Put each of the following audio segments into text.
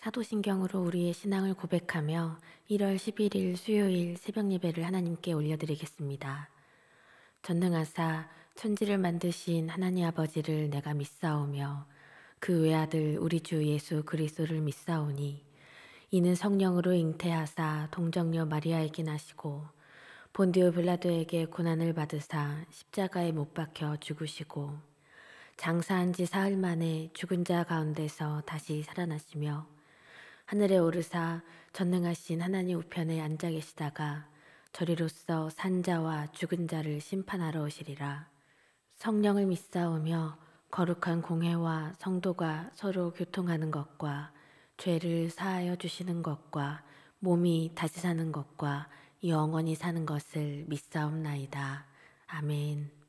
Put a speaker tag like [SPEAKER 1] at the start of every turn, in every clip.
[SPEAKER 1] 사도신경으로 우리의 신앙을 고백하며 1월 11일 수요일 새벽 예배를 하나님께 올려드리겠습니다. 전능하사 천지를 만드신 하나님 아버지를 내가 믿사오며 그 외아들 우리 주 예수 그리스도를 믿사오니 이는 성령으로 잉태하사 동정녀 마리아에게 나시고 본디오 빌라도에게 고난을 받으사 십자가에 못 박혀 죽으시고 장사한 지 사흘 만에 죽은 자 가운데서 다시 살아나시며 하늘에 오르사 전능하신 하나님 우편에 앉아 계시다가 저리로서 산 자와 죽은 자를 심판하러 오시리라. 성령을 믿사오며 거룩한 공회와 성도가 서로 교통하는 것과 죄를 사하여 주시는 것과 몸이 다시 사는 것과 영원히 사는 것을 믿사옵나이다. 아멘.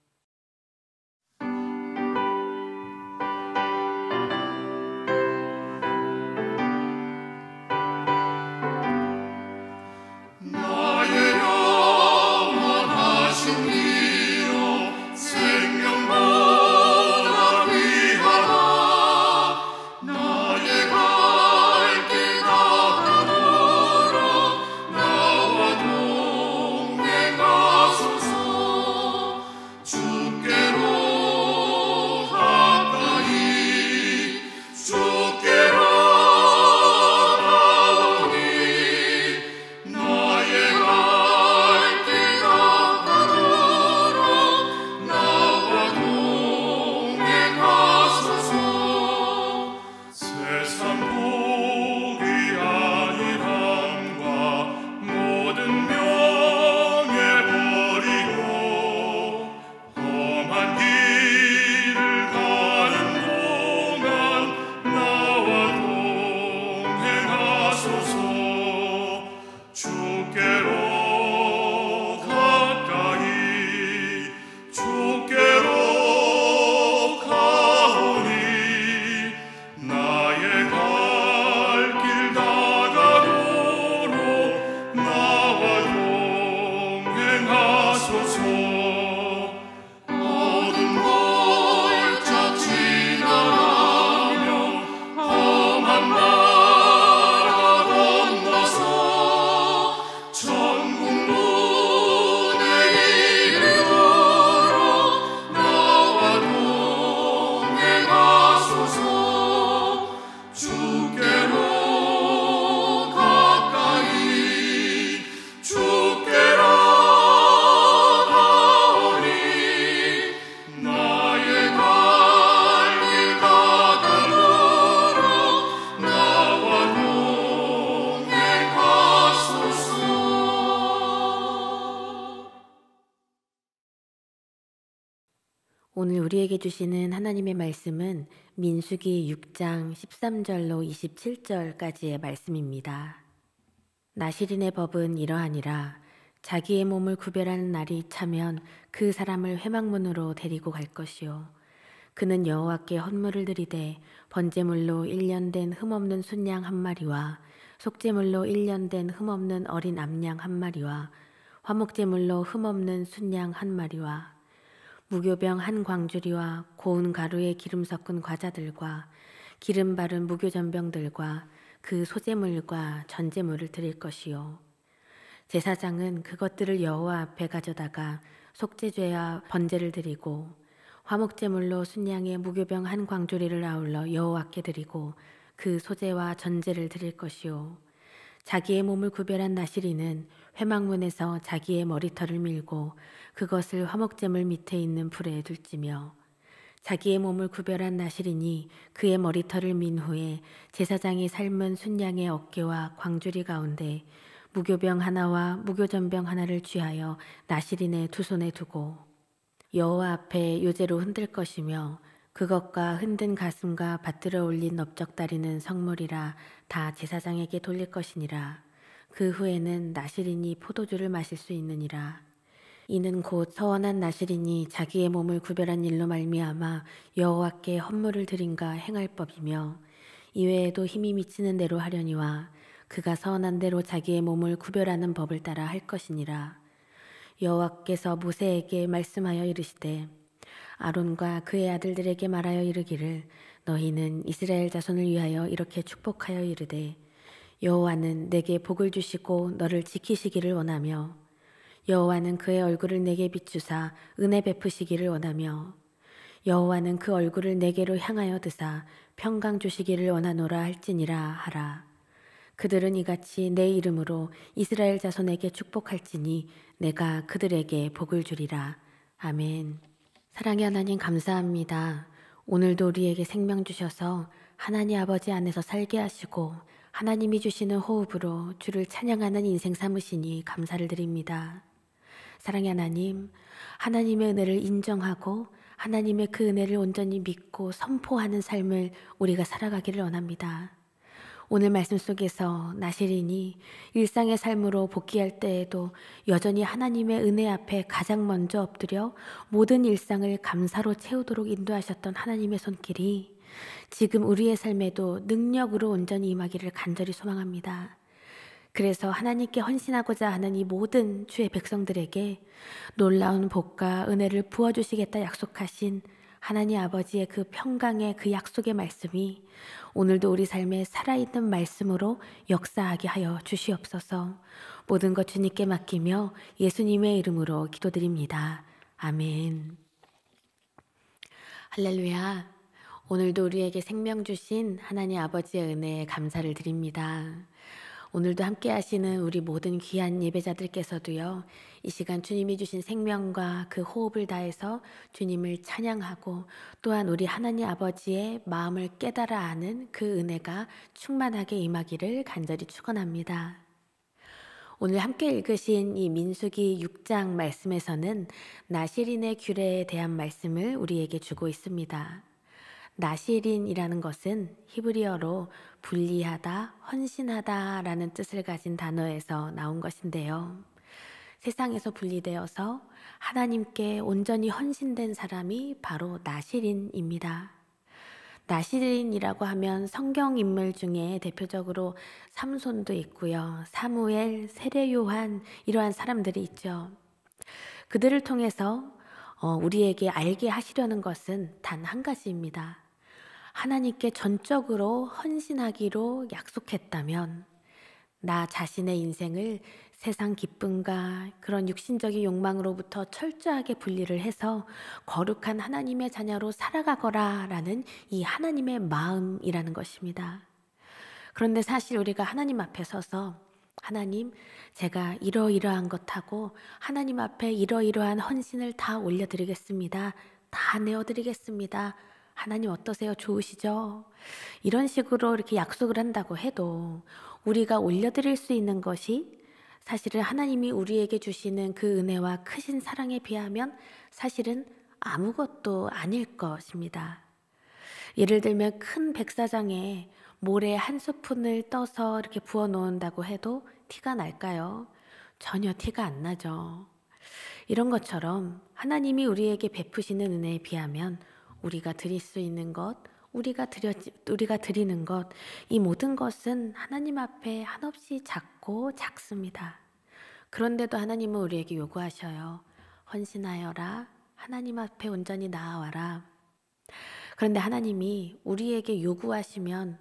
[SPEAKER 1] 오늘 우리에게 주시는 하나님의 말씀은 민수기 6장 13절로 27절까지의 말씀입니다. 나실인의 법은 이러하니라. 자기의 몸을 구별하는 날이 차면 그 사람을 회막문으로 데리고 갈 것이요. 그는 여호와께 헌물을 드리되 번제물로 1년 된 흠없는 순양 한 마리와 속제물로 1년 된 흠없는 어린 암양 한 마리와 화목제물로 흠없는 순양 한 마리와 무교병 한 광주리와 고운 가루에 기름 섞은 과자들과 기름 바른 무교전병들과 그 소제물과 전제물을 드릴 것이요. 제사장은 그것들을 여호와 앞에 가져다가 속죄죄와 번제를 드리고 화목제물로 순양의 무교병 한 광주리를 아울러 여호와께 드리고 그 소제와 전제를 드릴 것이요. 자기의 몸을 구별한 나실인은 회막문에서 자기의 머리털을 밀고 그것을 화목제물 밑에 있는 불에 둘지며 자기의 몸을 구별한 나실인이 그의 머리털을 민 후에 제사장이 삶은 순양의 어깨와 광주리 가운데 무교병 하나와 무교전병 하나를 쥐하여 나실인의 두 손에 두고 여호와 앞에 요제로 흔들 것이며 그것과 흔든 가슴과 받들어 올린 넓적다리는 성물이라 다 제사장에게 돌릴 것이니라. 그 후에는 나실인이 포도주를 마실 수 있느니라. 이는 곧 서원한 나실인이 자기의 몸을 구별한 일로 말미암아 여호와께 헌물을 드린가 행할 법이며 이외에도 힘이 미치는 대로 하려니와 그가 서원한 대로 자기의 몸을 구별하는 법을 따라 할 것이니라. 여호와께서 모세에게 말씀하여 이르시되 아론과 그의 아들들에게 말하여 이르기를 너희는 이스라엘 자손을 위하여 이렇게 축복하여 이르되 여호와는 내게 복을 주시고 너를 지키시기를 원하며 여호와는 그의 얼굴을 내게 비추사 은혜 베푸시기를 원하며 여호와는 그 얼굴을 내게로 향하여 드사 평강 주시기를 원하노라 할지니라 하라. 그들은 이같이 내 이름으로 이스라엘 자손에게 축복할지니 내가 그들에게 복을 주리라. 아멘. 사랑의 하나님 감사합니다. 오늘도 우리에게 생명 주셔서 하나님 아버지 안에서 살게 하시고 하나님이 주시는 호흡으로 주를 찬양하는 인생 삼으시니 감사를 드립니다. 사랑의 하나님, 하나님의 은혜를 인정하고 하나님의 그 은혜를 온전히 믿고 선포하는 삶을 우리가 살아가기를 원합니다. 오늘 말씀 속에서 나시린이 일상의 삶으로 복귀할 때에도 여전히 하나님의 은혜 앞에 가장 먼저 엎드려 모든 일상을 감사로 채우도록 인도하셨던 하나님의 손길이 지금 우리의 삶에도 능력으로 온전히 임하기를 간절히 소망합니다. 그래서 하나님께 헌신하고자 하는 이 모든 주의 백성들에게 놀라운 복과 은혜를 부어주시겠다 약속하신 하나님 아버지의 그 평강의 그 약속의 말씀이 오늘도 우리 삶에 살아있는 말씀으로 역사하게 하여 주시옵소서. 모든 것 주님께 맡기며 예수님의 이름으로 기도드립니다. 아멘. 할렐루야. 오늘도 우리에게 생명 주신 하나님 아버지의 은혜에 감사를 드립니다. 오늘도 함께 하시는 우리 모든 귀한 예배자들께서도요, 이 시간 주님이 주신 생명과 그 호흡을 다해서 주님을 찬양하고 또한 우리 하나님 아버지의 마음을 깨달아 아는 그 은혜가 충만하게 임하기를 간절히 축원합니다. 오늘 함께 읽으신 이 민수기 6장 말씀에서는 나시린의 규례에 대한 말씀을 우리에게 주고 있습니다. 나시린이라는 것은 히브리어로 분리하다, 헌신하다 라는 뜻을 가진 단어에서 나온 것인데요. 세상에서 분리되어서 하나님께 온전히 헌신된 사람이 바로 나시린입니다. 나시린이라고 하면 성경 인물 중에 대표적으로 삼손도 있고요. 사무엘, 세례요한 이러한 사람들이 있죠. 그들을 통해서 우리에게 알게 하시려는 것은 단 한 가지입니다. 하나님께 전적으로 헌신하기로 약속했다면 나 자신의 인생을 세상 기쁨과 그런 육신적인 욕망으로부터 철저하게 분리를 해서 거룩한 하나님의 자녀로 살아가거라 라는 이 하나님의 마음이라는 것입니다. 그런데 사실 우리가 하나님 앞에 서서 하나님, 제가 이러이러한 것하고 하나님 앞에 이러이러한 헌신을 다 올려드리겠습니다. 다 내어드리겠습니다. 하나님 어떠세요? 좋으시죠? 이런 식으로 이렇게 약속을 한다고 해도 우리가 올려드릴 수 있는 것이 사실은 하나님이 우리에게 주시는 그 은혜와 크신 사랑에 비하면 사실은 아무것도 아닐 것입니다. 예를 들면 큰 백사장에 모래 한 스푼을 떠서 이렇게 부어 놓는다고 해도 티가 날까요? 전혀 티가 안 나죠. 이런 것처럼 하나님이 우리에게 베푸시는 은혜에 비하면 우리가 드릴 수 있는 것, 우리가 드리는 것, 이 모든 것은 하나님 앞에 한없이 작고 작습니다. 그런데도 하나님은 우리에게 요구하셔요. 헌신하여라. 하나님 앞에 온전히 나아와라. 그런데 하나님이 우리에게 요구하시면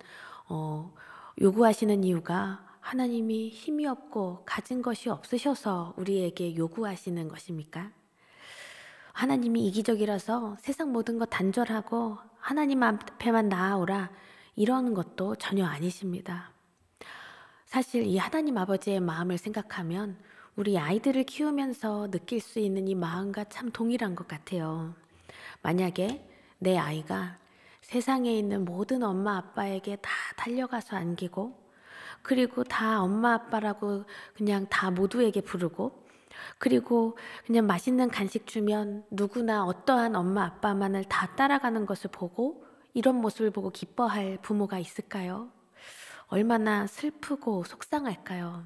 [SPEAKER 1] 요구하시는 이유가 하나님이 힘이 없고 가진 것이 없으셔서 우리에게 요구하시는 것입니까? 하나님이 이기적이라서 세상 모든 것 단절하고 하나님 앞에만 나아오라 이런 것도 전혀 아니십니다. 사실 이 하나님 아버지의 마음을 생각하면 우리 아이들을 키우면서 느낄 수 있는 이 마음과 참 동일한 것 같아요. 만약에 내 아이가 세상에 있는 모든 엄마 아빠에게 다 달려가서 안기고 그리고 다 엄마 아빠라고 그냥 다 모두에게 부르고 그리고 그냥 맛있는 간식 주면 누구나 어떠한 엄마 아빠만을 다 따라가는 것을 보고 이런 모습을 보고 기뻐할 부모가 있을까요? 얼마나 슬프고 속상할까요?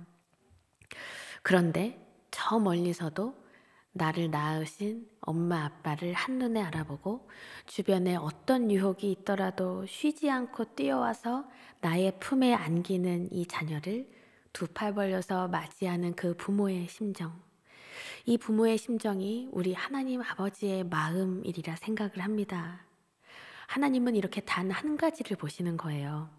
[SPEAKER 1] 그런데 저 멀리서도 나를 낳으신 엄마 아빠를 한눈에 알아보고 주변에 어떤 유혹이 있더라도 쉬지 않고 뛰어와서 나의 품에 안기는 이 자녀를 두 팔 벌려서 맞이하는 그 부모의 심정. 이 부모의 심정이 우리 하나님 아버지의 마음이리라 생각을 합니다. 하나님은 이렇게 단 한 가지를 보시는 거예요.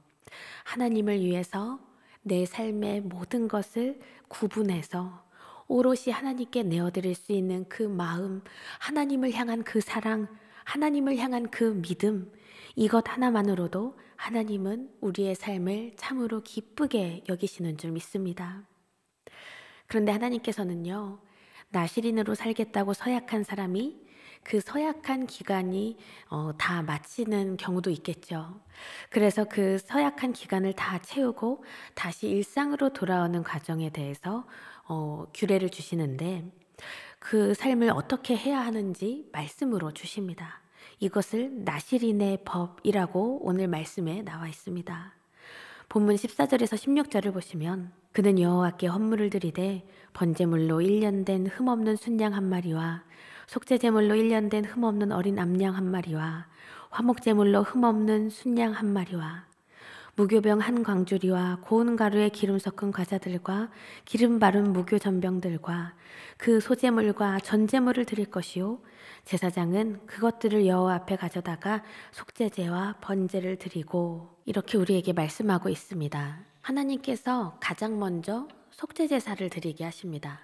[SPEAKER 1] 하나님을 위해서 내 삶의 모든 것을 구분해서 오롯이 하나님께 내어드릴 수 있는 그 마음, 하나님을 향한 그 사랑, 하나님을 향한 그 믿음, 이것 하나만으로도 하나님은 우리의 삶을 참으로 기쁘게 여기시는 줄 믿습니다. 그런데 하나님께서는요, 나시린으로 살겠다고 서약한 사람이 그 서약한 기간이 다 마치는 경우도 있겠죠. 그래서 그 서약한 기간을 다 채우고 다시 일상으로 돌아오는 과정에 대해서 규례를 주시는데 그 삶을 어떻게 해야 하는지 말씀으로 주십니다. 이것을 나시린의 법이라고 오늘 말씀에 나와 있습니다. 본문 14절에서 16절을 보시면 그는 여호와께 헌물을 드리되 번제물로 1년 된 흠없는 순양 한 마리와 속죄제물로 1년 된 흠없는 어린 암양 한 마리와 화목제물로 흠없는 순양 한 마리와 무교병 한 광주리와 고운 가루에 기름 섞은 과자들과 기름 바른 무교 전병들과 그 소제물과 전제물을 드릴 것이요 제사장은 그것들을 여호와 앞에 가져다가 속죄제와 번제를 드리고 이렇게 우리에게 말씀하고 있습니다. 하나님께서 가장 먼저 속죄 제사를 드리게 하십니다.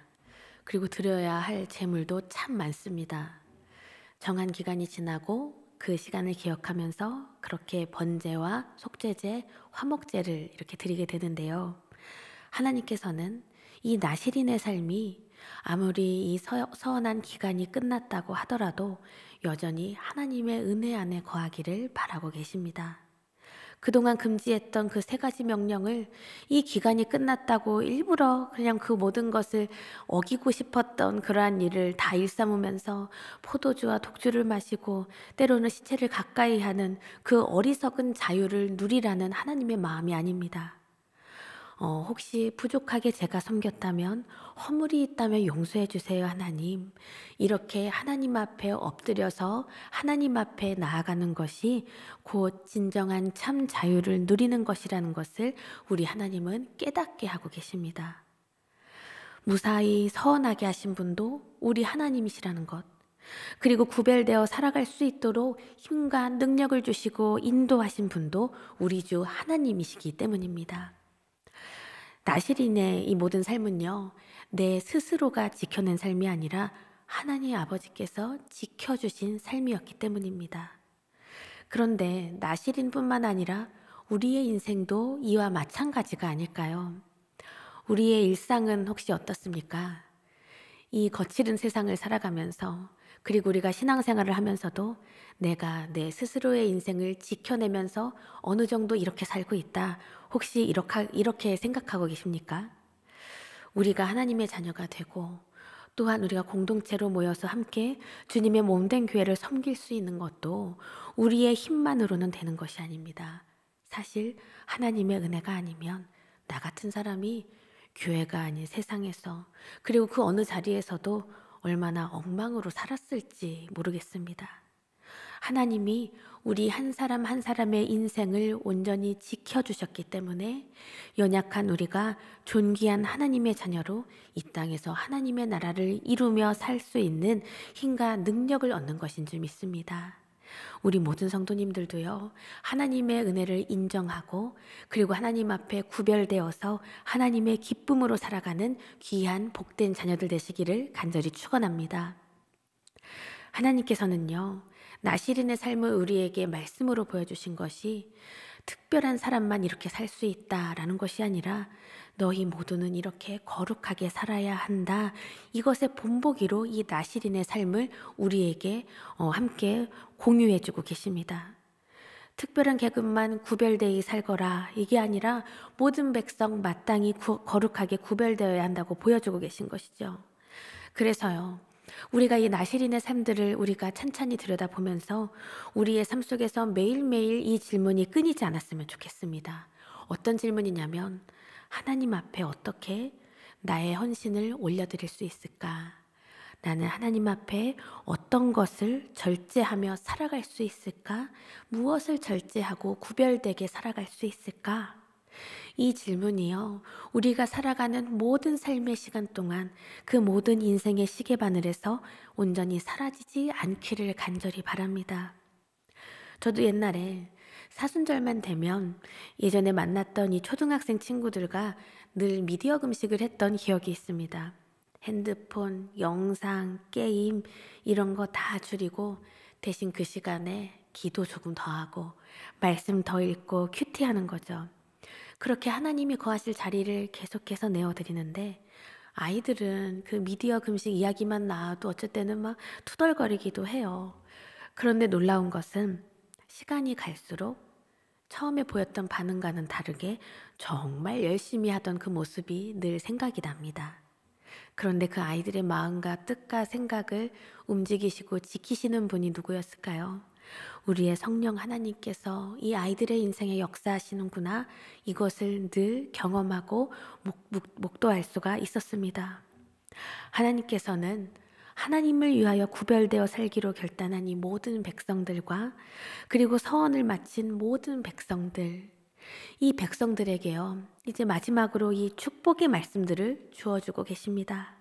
[SPEAKER 1] 그리고 드려야 할 제물도 참 많습니다. 정한 기간이 지나고 그 시간을 기억하면서 그렇게 번제와 속죄제, 화목제를 이렇게 드리게 되는데요. 하나님께서는 이 나시린의 삶이 아무리 이 서원한 기간이 끝났다고 하더라도 여전히 하나님의 은혜 안에 거하기를 바라고 계십니다. 그동안 금지했던 그 세 가지 명령을 이 기간이 끝났다고 일부러 그냥 그 모든 것을 어기고 싶었던 그러한 일을 다 일삼으면서 포도주와 독주를 마시고 때로는 시체를 가까이 하는 그 어리석은 자유를 누리라는 하나님의 마음이 아닙니다. 혹시 부족하게 제가 섬겼다면 허물이 있다면 용서해 주세요 하나님. 이렇게 하나님 앞에 엎드려서 하나님 앞에 나아가는 것이 곧 진정한 참 자유를 누리는 것이라는 것을 우리 하나님은 깨닫게 하고 계십니다. 무사히 서원하게 하신 분도 우리 하나님이시라는 것, 그리고 구별되어 살아갈 수 있도록 힘과 능력을 주시고 인도하신 분도 우리 주 하나님이시기 때문입니다. 나시린의 이 모든 삶은요, 내 스스로가 지켜낸 삶이 아니라 하나님 아버지께서 지켜주신 삶이었기 때문입니다. 그런데 나시린뿐만 아니라 우리의 인생도 이와 마찬가지가 아닐까요? 우리의 일상은 혹시 어떻습니까? 이 거칠은 세상을 살아가면서 그리고 우리가 신앙생활을 하면서도 내가 내 스스로의 인생을 지켜내면서 어느 정도 이렇게 살고 있다. 혹시 이렇게 생각하고 계십니까? 우리가 하나님의 자녀가 되고 또한 우리가 공동체로 모여서 함께 주님의 몸된 교회를 섬길 수 있는 것도 우리의 힘만으로는 되는 것이 아닙니다. 사실 하나님의 은혜가 아니면 나 같은 사람이 교회가 아닌 세상에서 그리고 그 어느 자리에서도 얼마나 엉망으로 살았을지 모르겠습니다. 하나님이 우리 한 사람 한 사람의 인생을 온전히 지켜주셨기 때문에 연약한 우리가 존귀한 하나님의 자녀로 이 땅에서 하나님의 나라를 이루며 살 수 있는 힘과 능력을 얻는 것인 줄 믿습니다. 우리 모든 성도님들도요, 하나님의 은혜를 인정하고 그리고 하나님 앞에 구별되어서 하나님의 기쁨으로 살아가는 귀한 복된 자녀들 되시기를 간절히 축원합니다. 하나님께서는요, 나시린의 삶을 우리에게 말씀으로 보여주신 것이 특별한 사람만 이렇게 살 수 있다라는 것이 아니라 너희 모두는 이렇게 거룩하게 살아야 한다. 이것의 본보기로 이 나시린의 삶을 우리에게 함께 공유해주고 계십니다. 특별한 계급만 구별되이 살거라 이게 아니라 모든 백성 마땅히 거룩하게 구별되어야 한다고 보여주고 계신 것이죠. 그래서요, 우리가 이 나시린의 삶들을 우리가 찬찬히 들여다보면서 우리의 삶 속에서 매일매일 이 질문이 끊이지 않았으면 좋겠습니다. 어떤 질문이냐면 하나님 앞에 어떻게 나의 헌신을 올려드릴 수 있을까? 나는 하나님 앞에 어떤 것을 절제하며 살아갈 수 있을까? 무엇을 절제하고 구별되게 살아갈 수 있을까? 이 질문이요, 우리가 살아가는 모든 삶의 시간 동안 그 모든 인생의 시계바늘에서 온전히 사라지지 않기를 간절히 바랍니다. 저도 옛날에 사순절만 되면 예전에 만났던 이 초등학생 친구들과 늘 미디어 금식을 했던 기억이 있습니다. 핸드폰, 영상, 게임 이런 거 다 줄이고 대신 그 시간에 기도 조금 더 하고 말씀 더 읽고 큐티하는 거죠. 그렇게 하나님이 거하실 자리를 계속해서 내어드리는데 아이들은 그 미디어 금식 이야기만 나와도 어쩔 때는 막 투덜거리기도 해요. 그런데 놀라운 것은 시간이 갈수록 처음에 보였던 반응과는 다르게 정말 열심히 하던 그 모습이 늘 생각이 납니다. 그런데 그 아이들의 마음과 뜻과 생각을 움직이시고 지키시는 분이 누구였을까요? 우리의 성령 하나님께서 이 아이들의 인생에 역사하시는구나, 이것을 늘 경험하고 목도할 수가 있었습니다. 하나님께서는 하나님을 위하여 구별되어 살기로 결단한 이 모든 백성들과 그리고 서원을 마친 모든 백성들, 이 백성들에게요, 이제 마지막으로 이 축복의 말씀들을 주어주고 계십니다.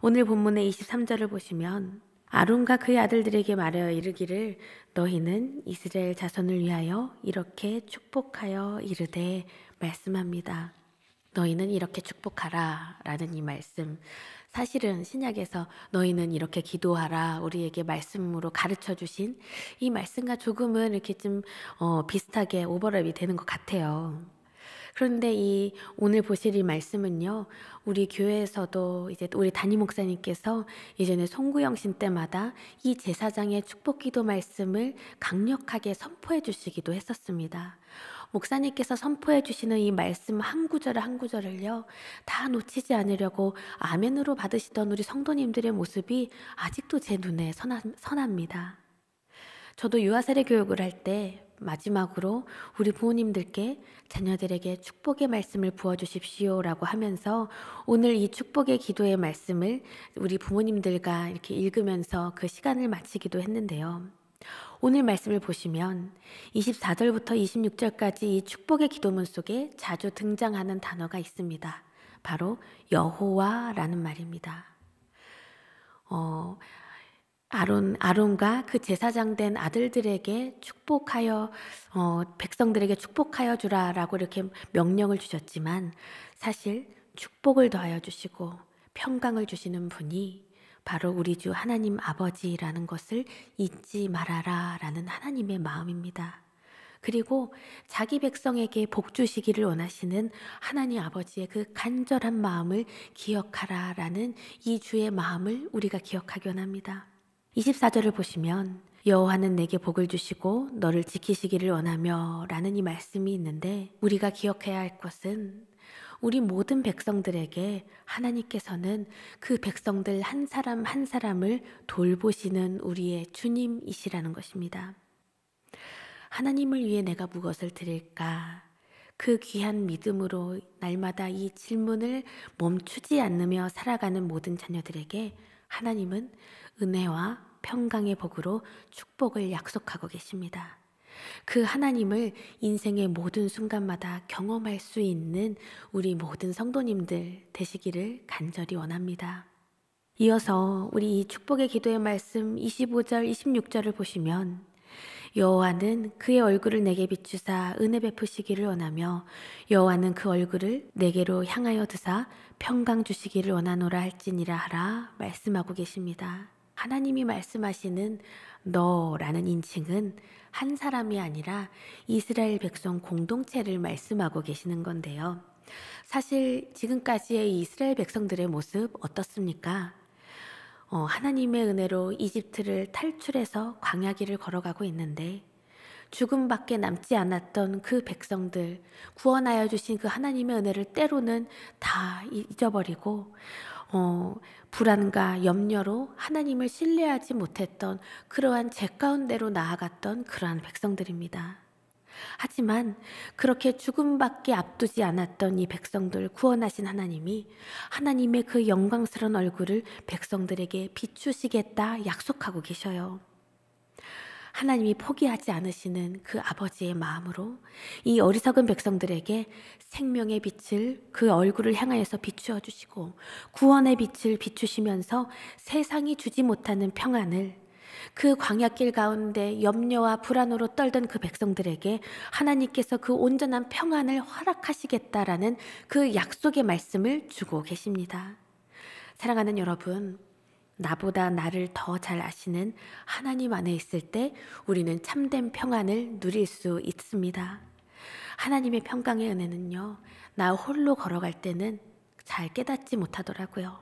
[SPEAKER 1] 오늘 본문의 23절을 보시면 아론과 그의 아들들에게 말하여 이르기를 너희는 이스라엘 자손을 위하여 이렇게 축복하여 이르되 말씀합니다. 너희는 이렇게 축복하라 라는 이 말씀, 사실은 신약에서 너희는 이렇게 기도하라 우리에게 말씀으로 가르쳐 주신 이 말씀과 조금은 이렇게 좀 비슷하게 오버랩이 되는 것 같아요. 그런데 이 오늘 보실 이 말씀은요, 우리 교회에서도 이제 우리 담임 목사님께서 예전에 송구영신 때마다 이 제사장의 축복 기도 말씀을 강력하게 선포해 주시기도 했었습니다. 목사님께서 선포해 주시는 이 말씀 한 구절 한 구절을요, 다 놓치지 않으려고 아멘으로 받으시던 우리 성도님들의 모습이 아직도 제 눈에 선합니다. 저도 유아세례 교육을 할 때 마지막으로 우리 부모님들께 자녀들에게 축복의 말씀을 부어주십시오라고 하면서 오늘 이 축복의 기도의 말씀을 우리 부모님들과 이렇게 읽으면서 그 시간을 마치기도 했는데요. 오늘 말씀을 보시면 24절부터 26절까지 이 축복의 기도문 속에 자주 등장하는 단어가 있습니다. 바로 여호와라는 말입니다. 아론과 그 제사장 된 아들들에게 축복하여 백성들에게 축복하여 주라라고 이렇게 명령을 주셨지만 사실 축복을 더하여 주시고 평강을 주시는 분이 바로 우리 주 하나님 아버지라는 것을 잊지 말아라 라는 하나님의 마음입니다. 그리고 자기 백성에게 복 주시기를 원하시는 하나님 아버지의 그 간절한 마음을 기억하라 라는 이 주의 마음을 우리가 기억하기 원합니다. 24절을 보시면 여호와는 내게 복을 주시고 너를 지키시기를 원하며 라는 이 말씀이 있는데, 우리가 기억해야 할 것은 우리 모든 백성들에게 하나님께서는 그 백성들 한 사람 한 사람을 돌보시는 우리의 주님이시라는 것입니다. 하나님을 위해 내가 무엇을 드릴까? 그 귀한 믿음으로 날마다 이 질문을 멈추지 않으며 살아가는 모든 자녀들에게 하나님은 은혜와 평강의 복으로 축복을 약속하고 계십니다. 그 하나님을 인생의 모든 순간마다 경험할 수 있는 우리 모든 성도님들 되시기를 간절히 원합니다. 이어서 우리 이 축복의 기도의 말씀 25절, 26절을 보시면 여호와는 그의 얼굴을 내게 비추사 은혜 베푸시기를 원하며 여호와는 그 얼굴을 내게로 향하여 드사 평강 주시기를 원하노라 할지니라 하라 말씀하고 계십니다. 하나님이 말씀하시는 너라는 인칭은 한 사람이 아니라 이스라엘 백성 공동체를 말씀하고 계시는 건데요. 사실 지금까지의 이스라엘 백성들의 모습 어떻습니까? 하나님의 은혜로 이집트를 탈출해서 광야길을 걸어가고 있는데 죽음밖에 남지 않았던 그 백성들, 구원하여 주신 그 하나님의 은혜를 때로는 다 잊어버리고 불안과 염려로 하나님을 신뢰하지 못했던 그러한 죄 가운데로 나아갔던 그러한 백성들입니다. 하지만 그렇게 죽음밖에 앞두지 않았던 이 백성들 구원하신 하나님이 하나님의 그 영광스러운 얼굴을 백성들에게 비추시겠다 약속하고 계셔요. 하나님이 포기하지 않으시는 그 아버지의 마음으로 이 어리석은 백성들에게 생명의 빛을 그 얼굴을 향하여서 비추어 주시고 구원의 빛을 비추시면서 세상이 주지 못하는 평안을 그 광야길 가운데 염려와 불안으로 떨던 그 백성들에게 하나님께서 그 온전한 평안을 허락하시겠다라는 그 약속의 말씀을 주고 계십니다. 사랑하는 여러분, 나보다 나를 더 잘 아시는 하나님 안에 있을 때 우리는 참된 평안을 누릴 수 있습니다. 하나님의 평강의 은혜는요, 나 홀로 걸어갈 때는 잘 깨닫지 못하더라고요.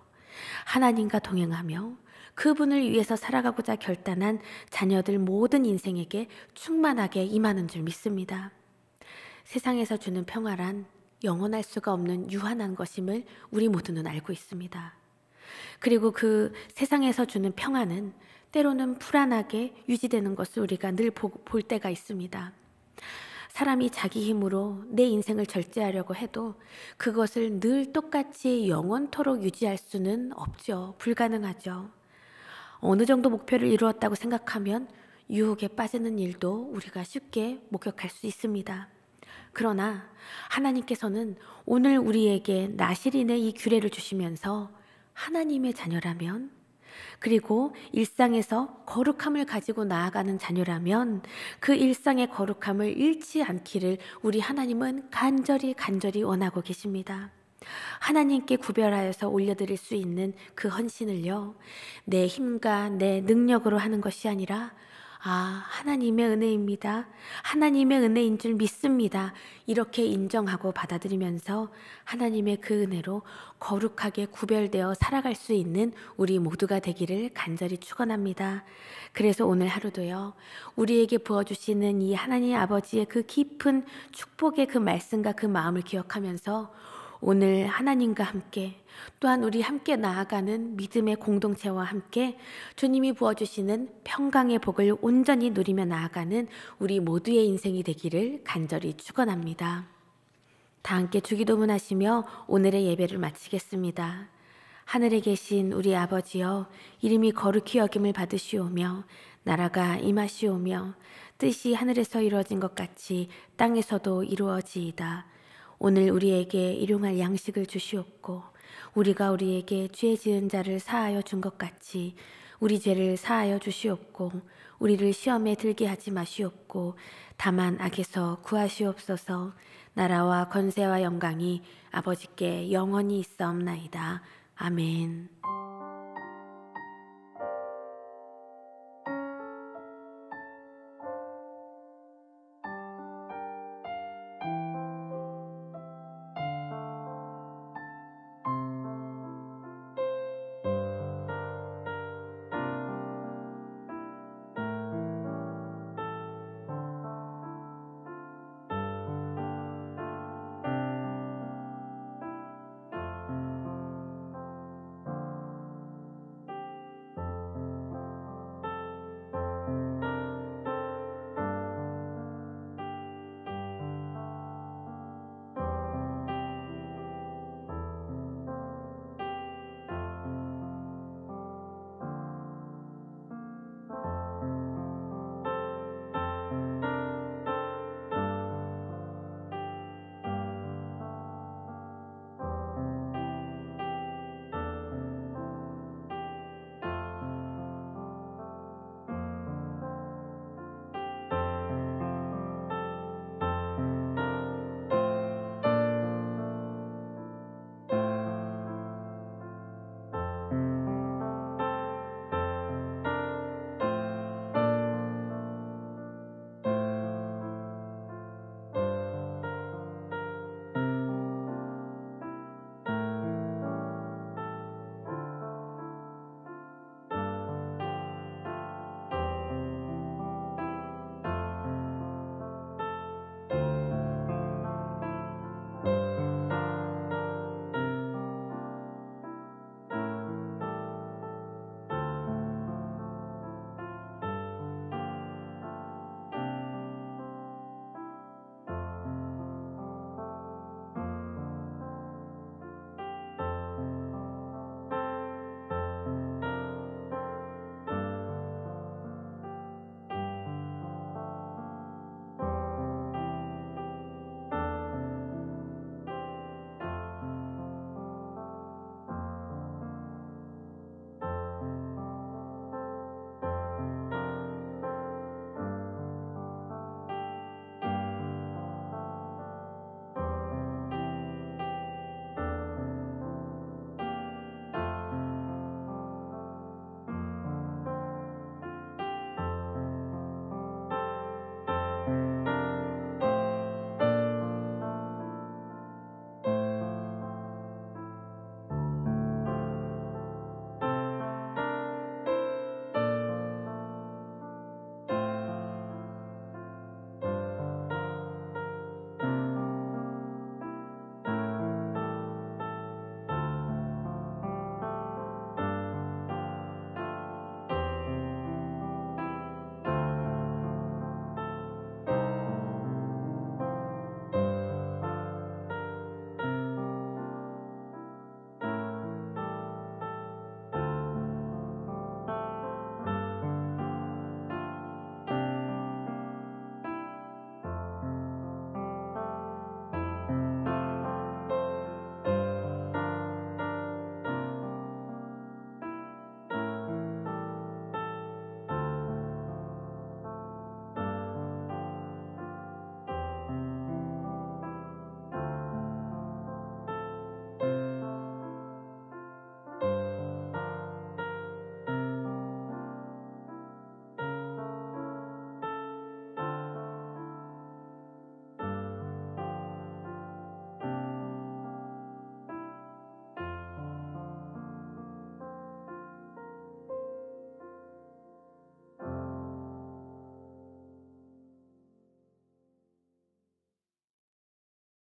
[SPEAKER 1] 하나님과 동행하며 그분을 위해서 살아가고자 결단한 자녀들 모든 인생에게 충만하게 임하는 줄 믿습니다. 세상에서 주는 평화란 영원할 수가 없는 유한한 것임을 우리 모두는 알고 있습니다. 그리고 그 세상에서 주는 평화는 때로는 불안하게 유지되는 것을 우리가 늘 볼 때가 있습니다. 사람이 자기 힘으로 내 인생을 절제하려고 해도 그것을 늘 똑같이 영원토록 유지할 수는 없죠. 불가능하죠. 어느 정도 목표를 이루었다고 생각하면 유혹에 빠지는 일도 우리가 쉽게 목격할 수 있습니다. 그러나 하나님께서는 오늘 우리에게 나실인의 이 규례를 주시면서 하나님의 자녀라면, 그리고 일상에서 거룩함을 가지고 나아가는 자녀라면 그 일상의 거룩함을 잃지 않기를 우리 하나님은 간절히 원하고 계십니다. 하나님께 구별하여서 올려드릴 수 있는 그 헌신을요, 내 힘과 내 능력으로 하는 것이 아니라 하나님의 은혜입니다. 하나님의 은혜인 줄 믿습니다. 이렇게 인정하고 받아들이면서 하나님의 그 은혜로 거룩하게 구별되어 살아갈 수 있는 우리 모두가 되기를 간절히 축원합니다. 그래서 오늘 하루도요, 우리에게 부어주시는 이 하나님 아버지의 그 깊은 축복의 그 말씀과 그 마음을 기억하면서 오늘 하나님과 함께 또한 우리 함께 나아가는 믿음의 공동체와 함께 주님이 부어주시는 평강의 복을 온전히 누리며 나아가는 우리 모두의 인생이 되기를 간절히 축원합니다. 다 함께 주기도문 하시며 오늘의 예배를 마치겠습니다. 하늘에 계신 우리 아버지여, 이름이 거룩히 여김을 받으시오며 나라가 임하시오며 뜻이 하늘에서 이루어진 것 같이 땅에서도 이루어지이다. 오늘 우리에게 일용할 양식을 주시옵고 우리가 우리에게 죄 지은 자를 사하여 준 것 같이 우리 죄를 사하여 주시옵고 우리를 시험에 들게 하지 마시옵고 다만 악에서 구하시옵소서. 나라와 권세와 영광이 아버지께 영원히 있사옵나이다. 아멘.